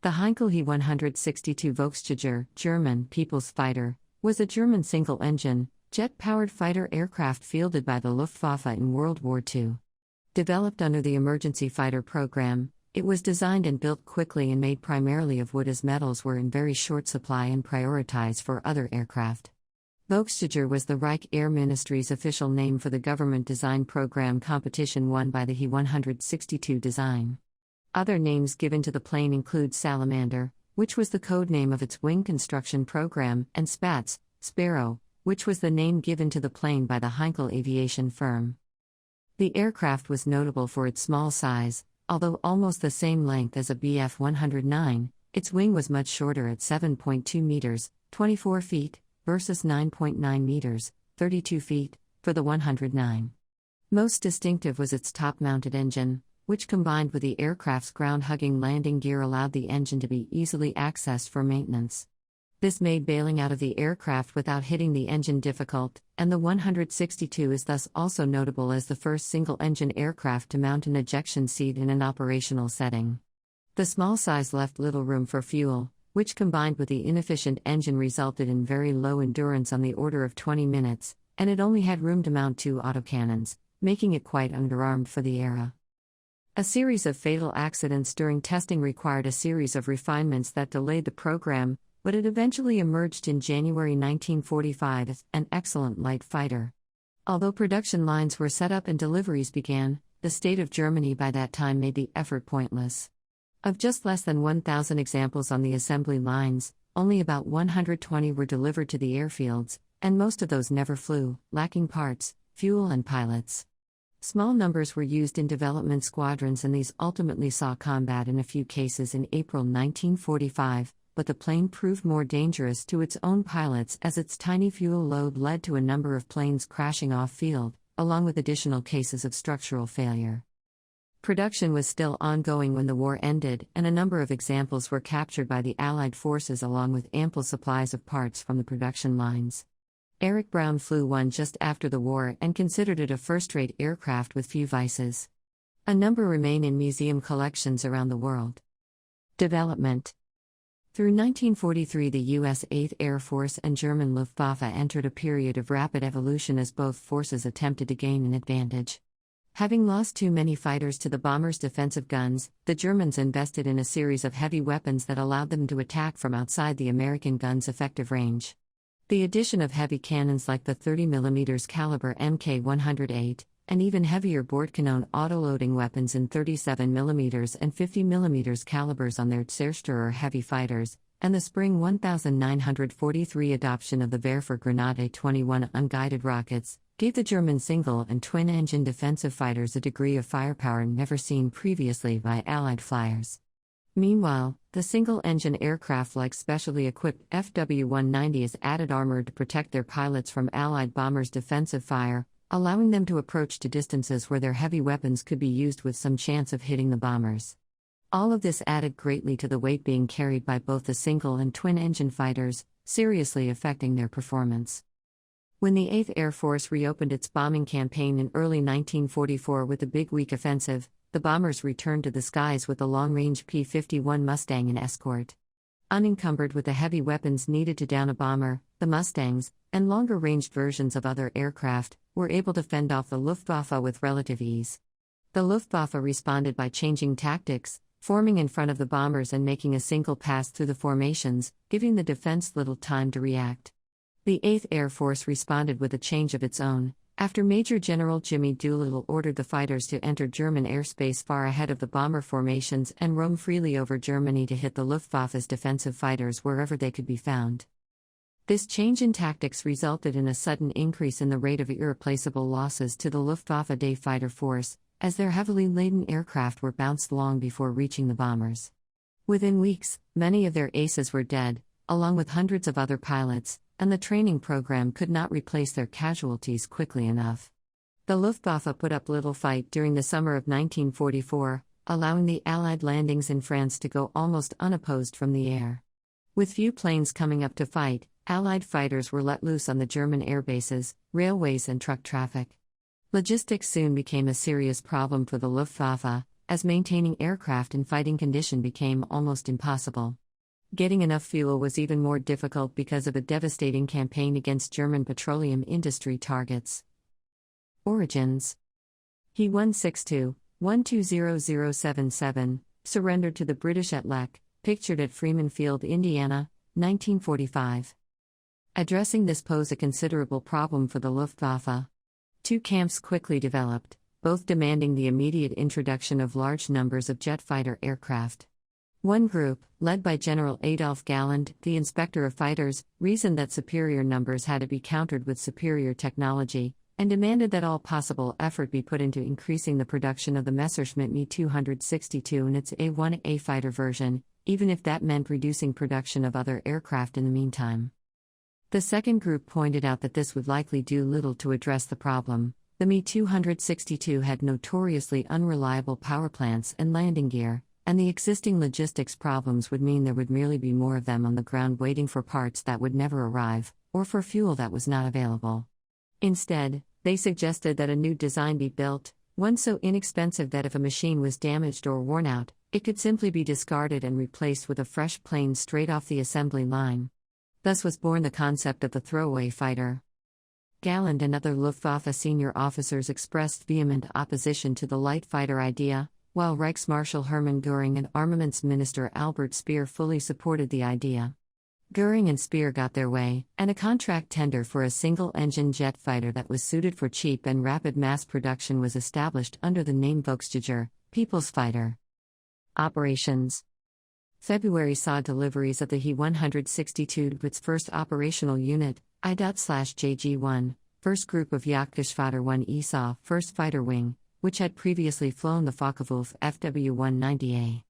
The Heinkel He 162 Volksjäger, German People's Fighter, was a German single-engine, jet-powered fighter aircraft fielded by the Luftwaffe in World War II. Developed under the Emergency Fighter Program, it was designed and built quickly and made primarily of wood as metals were in very short supply and prioritized for other aircraft. Volksjäger was the Reich Air Ministry's official name for the government design program competition won by the He 162 design. Other names given to the plane include Salamander, which was the code name of its wing construction program, and Spatz, Sparrow, which was the name given to the plane by the Heinkel aviation firm. The aircraft was notable for its small size, although almost the same length as a Bf 109, its wing was much shorter at 7.2 meters, 24 feet, versus 9.9 meters, 32 feet, for the 109. Most distinctive was its top-mounted engine, which combined with the aircraft's ground-hugging landing gear allowed the engine to be easily accessed for maintenance. This made bailing out of the aircraft without hitting the engine difficult, and the 162 is thus also notable as the first single-engine aircraft to mount an ejection seat in an operational setting. The small size left little room for fuel, which combined with the inefficient engine resulted in very low endurance on the order of 20 minutes, and it only had room to mount 2 autocannons, making it quite underarmed for the era. A series of fatal accidents during testing required a series of refinements that delayed the program, but it eventually emerged in January 1945 as an excellent light fighter. Although production lines were set up and deliveries began, the state of Germany by that time made the effort pointless. Of just less than 1,000 examples on the assembly lines, only about 120 were delivered to the airfields, and most of those never flew, lacking parts, fuel, and pilots. Small numbers were used in development squadrons, and these ultimately saw combat in a few cases in April 1945, but the plane proved more dangerous to its own pilots as its tiny fuel load led to a number of planes crashing off-field, along with additional cases of structural failure. Production was still ongoing when the war ended, and a number of examples were captured by the Allied forces along with ample supplies of parts from the production lines. Eric Brown flew one just after the war and considered it a first-rate aircraft with few vices. A number remain in museum collections around the world. Development. Through 1943, the U.S. 8th Air Force and German Luftwaffe entered a period of rapid evolution as both forces attempted to gain an advantage. Having lost too many fighters to the bombers' defensive guns, the Germans invested in a series of heavy weapons that allowed them to attack from outside the American guns' effective range. The addition of heavy cannons like the 30mm caliber Mk108, and even heavier board-cannon autoloading weapons in 37mm and 50mm calibers on their Zerstörer heavy fighters, and the spring 1943 adoption of the Werfer Grenade 21 unguided rockets, gave the German single- and twin-engine defensive fighters a degree of firepower never seen previously by Allied flyers. Meanwhile, the single-engine aircraft like specially equipped FW-190s added armor to protect their pilots from Allied bombers' defensive fire, allowing them to approach to distances where their heavy weapons could be used with some chance of hitting the bombers. All of this added greatly to the weight being carried by both the single- and twin-engine fighters, seriously affecting their performance. When the 8th Air Force reopened its bombing campaign in early 1944 with the Big Week Offensive, the bombers returned to the skies with the long-range P-51 Mustang in escort. Unencumbered with the heavy weapons needed to down a bomber, the Mustangs, and longer-ranged versions of other aircraft, were able to fend off the Luftwaffe with relative ease. The Luftwaffe responded by changing tactics, forming in front of the bombers and making a single pass through the formations, giving the defense little time to react. The 8th Air Force responded with a change of its own, after Major General Jimmy Doolittle ordered the fighters to enter German airspace far ahead of the bomber formations and roam freely over Germany to hit the Luftwaffe's defensive fighters wherever they could be found. This change in tactics resulted in a sudden increase in the rate of irreplaceable losses to the Luftwaffe day fighter force, as their heavily laden aircraft were bounced long before reaching the bombers. Within weeks, many of their aces were dead, along with hundreds of other pilots, and the training program could not replace their casualties quickly enough. The Luftwaffe put up little fight during the summer of 1944, allowing the Allied landings in France to go almost unopposed from the air. With few planes coming up to fight, Allied fighters were let loose on the German airbases, railways, and truck traffic. Logistics soon became a serious problem for the Luftwaffe, as maintaining aircraft in fighting condition became almost impossible. Getting enough fuel was even more difficult because of a devastating campaign against German petroleum industry targets. Origins: He 162-120077, surrendered to the British at Lek, pictured at Freeman Field, Indiana, 1945. Addressing this posed a considerable problem for the Luftwaffe. Two camps quickly developed, both demanding the immediate introduction of large numbers of jet fighter aircraft. One group, led by General Adolf Galland, the inspector of fighters, reasoned that superior numbers had to be countered with superior technology, and demanded that all possible effort be put into increasing the production of the Messerschmitt Me 262 and its A-1A fighter version, even if that meant reducing production of other aircraft in the meantime. The second group pointed out that this would likely do little to address the problem. The Me 262 had notoriously unreliable power plants and landing gear, and the existing logistics problems would mean there would merely be more of them on the ground waiting for parts that would never arrive, or for fuel that was not available. Instead, they suggested that a new design be built, one so inexpensive that if a machine was damaged or worn out, it could simply be discarded and replaced with a fresh plane straight off the assembly line. Thus was born the concept of the throwaway fighter. Galland and other Luftwaffe senior officers expressed vehement opposition to the light fighter idea, while Reichsmarshal Hermann Göring and Armaments Minister Albert Speer fully supported the idea. Göring and Speer got their way, and a contract tender for a single-engine jet fighter that was suited for cheap and rapid mass production was established under the name Volksjäger, People's Fighter. Operations: February saw deliveries of the He 162 to its first operational unit, I./JG-1, first group of Jagdgeschwader 1 Esau, first fighter wing, which had previously flown the Focke-Wulf FW-190A.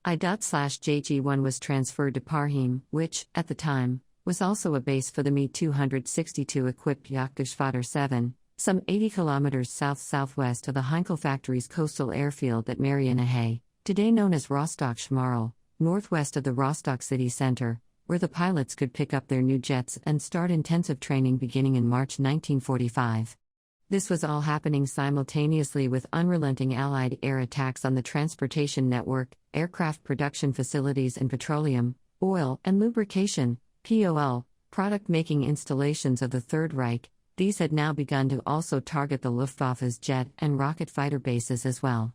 I./JG-1 was transferred to Parchim, which, at the time, was also a base for the Me 262 equipped Jagdgeschwader 7, some 80 kilometers south-southwest of the Heinkel factory's coastal airfield at Heinkel He, today known as Rostock-Schmarl, northwest of the Rostock city center, where the pilots could pick up their new jets and start intensive training beginning in March 1945. This was all happening simultaneously with unrelenting Allied air attacks on the transportation network, aircraft production facilities, and petroleum, oil, and lubrication (POL) product-making installations of the Third Reich. These had now begun to also target the Luftwaffe's jet and rocket fighter bases as well.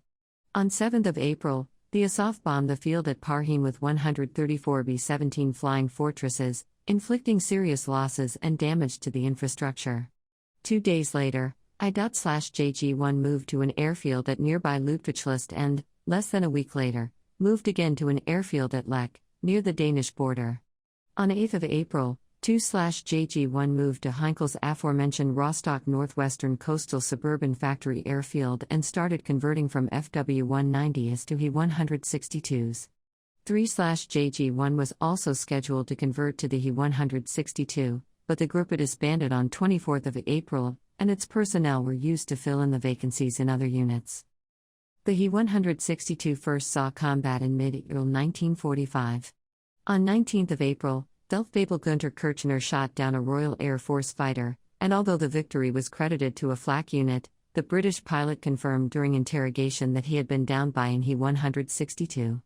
On 7 April, the Assault bombed the field at Parchim with 134 B-17 Flying Fortresses, inflicting serious losses and damage to the infrastructure. 2 days later, I./JG-1 moved to an airfield at nearby Luftwaffe and, less than a week later, moved again to an airfield at Lek, near the Danish border. On 8 April, 2/JG-1 moved to Heinkel's aforementioned Rostock northwestern coastal suburban factory airfield and started converting from FW-190s to He 162s. 3/JG-1 was also scheduled to convert to the He 162, but the group had disbanded on 24 April, and its personnel were used to fill in the vacancies in other units. The He 162 first saw combat in mid-April 1945. On 19 April, Feldwebel Gunter Kirchner shot down a Royal Air Force fighter, and although the victory was credited to a flak unit, the British pilot confirmed during interrogation that he had been downed by an He 162.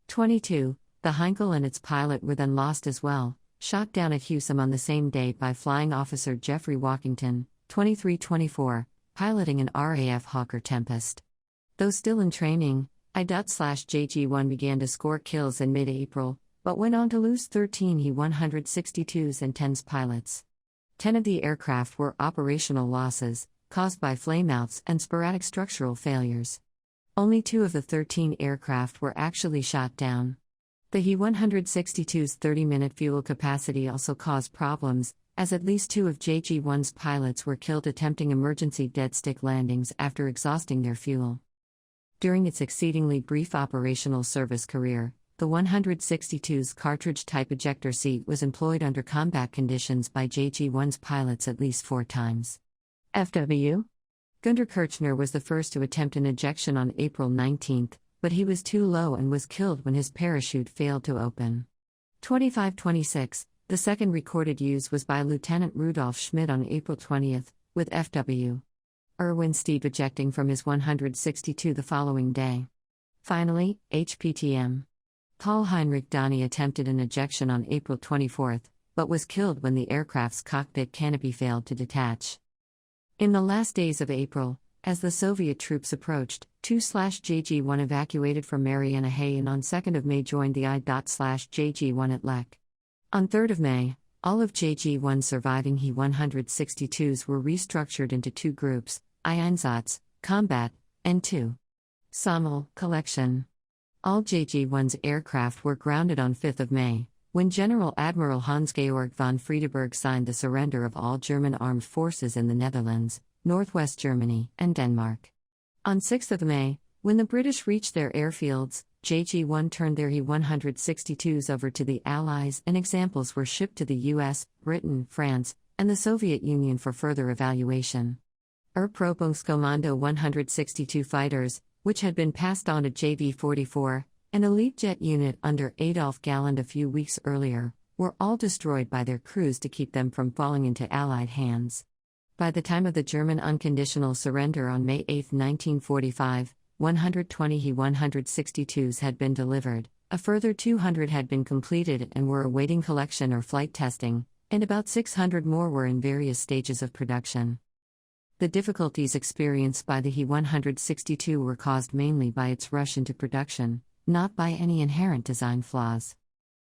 22. The Heinkel and its pilot were then lost as well, shot down at Husum on the same day by Flying Officer Geoffrey Walkington, 2324, piloting an RAF Hawker Tempest. Though still in training, I./JG-1 began to score kills in mid-April, but went on to lose 13 He 162s and 10's pilots. 10 of the aircraft were operational losses, caused by flameouts and sporadic structural failures. Only 2 of the 13 aircraft were actually shot down. The He 162's 30-minute fuel capacity also caused problems, as at least 2 of JG-1's pilots were killed attempting emergency dead-stick landings after exhausting their fuel. During its exceedingly brief operational service career, the 162's cartridge-type ejector seat was employed under combat conditions by JG-1's pilots at least 4 times. FW? Gunter Kirchner was the first to attempt an ejection on April 19, but he was too low and was killed when his parachute failed to open. 2526, the second recorded use was by Lieutenant Rudolf Schmidt on April 20, with FW. Erwin Steve ejecting from his 162 the following day. Finally, HPTM. Paul Heinrich Donny attempted an ejection on April 24, but was killed when the aircraft's cockpit canopy failed to detach. In the last days of April, as the Soviet troops approached, 2/JG-1 evacuated from Heinkel He and on 2 May joined the I./JG-1 at Lech. On 3 May, all of JG-1's surviving He-162s were restructured into two groups, I-Einsatz, combat, and 2. Sammel, collection. All JG-1's aircraft were grounded on 5 May, when General Admiral Hans-Georg von Friedeberg signed the surrender of all German armed forces in the Netherlands, Northwest Germany, and Denmark. On 6 May, when the British reached their airfields, JG-1 turned their He-162s over to the Allies and examples were shipped to the US, Britain, France, and the Soviet Union for further evaluation. Erprobungskommando 162 fighters, which had been passed on to JV-44, an elite jet unit under Adolf Galland a few weeks earlier, were all destroyed by their crews to keep them from falling into Allied hands. By the time of the German unconditional surrender on May 8, 1945, 120 He-162s had been delivered, a further 200 had been completed and were awaiting collection or flight testing, and about 600 more were in various stages of production. The difficulties experienced by the He-162 were caused mainly by its rush into production, not by any inherent design flaws.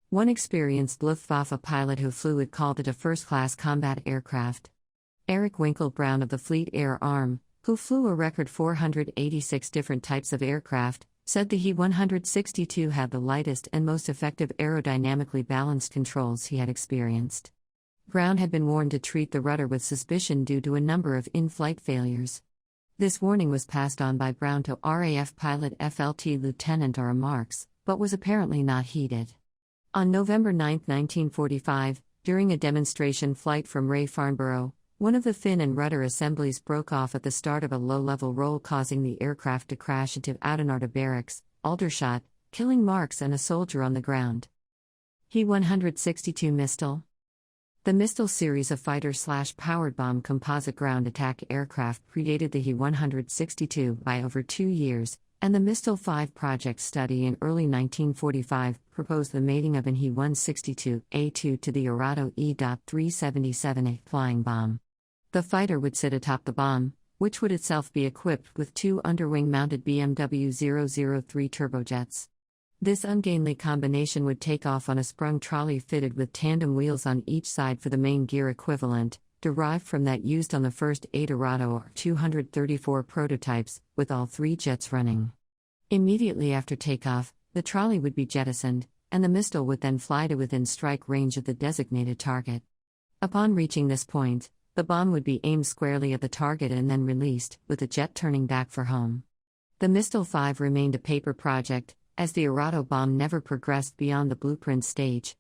One experienced Luftwaffe pilot who flew it called it a first-class combat aircraft. Erich Winkelbraun of the Fleet Air Arm, who flew a record 486 different types of aircraft, said the He-162 had the lightest and most effective aerodynamically balanced controls he had experienced. Braun had been warned to treat the rudder with suspicion due to a number of in-flight failures. This warning was passed on by Braun to RAF pilot FLT Lieutenant R. Marks, but was apparently not heeded. On November 9, 1945, during a demonstration flight from Ray Farnborough, one of the fin and rudder assemblies broke off at the start of a low-level roll, causing the aircraft to crash into Oudenaarde barracks, Aldershot, killing Marks and a soldier on the ground. He-162 Mistel. The Mistel series of fighter-powered bomb composite ground attack aircraft predated the He-162 by over 2 years, and the Mistel 5 project study in early 1945 proposed the mating of an He-162A2 to the Arado E.377A flying bomb. The fighter would sit atop the bomb, which would itself be equipped with two underwing-mounted BMW 003 turbojets. This ungainly combination would take off on a sprung trolley fitted with tandem wheels on each side for the main gear equivalent, derived from that used on the first 8 Arado or 234 prototypes, with all 3 jets running. Immediately after takeoff, the trolley would be jettisoned, and the Mistel would then fly to within strike range of the designated target. Upon reaching this point, the bomb would be aimed squarely at the target and then released, with the jet turning back for home. The Mistel 5 remained a paper project, as the Arado bomb never progressed beyond the blueprint stage,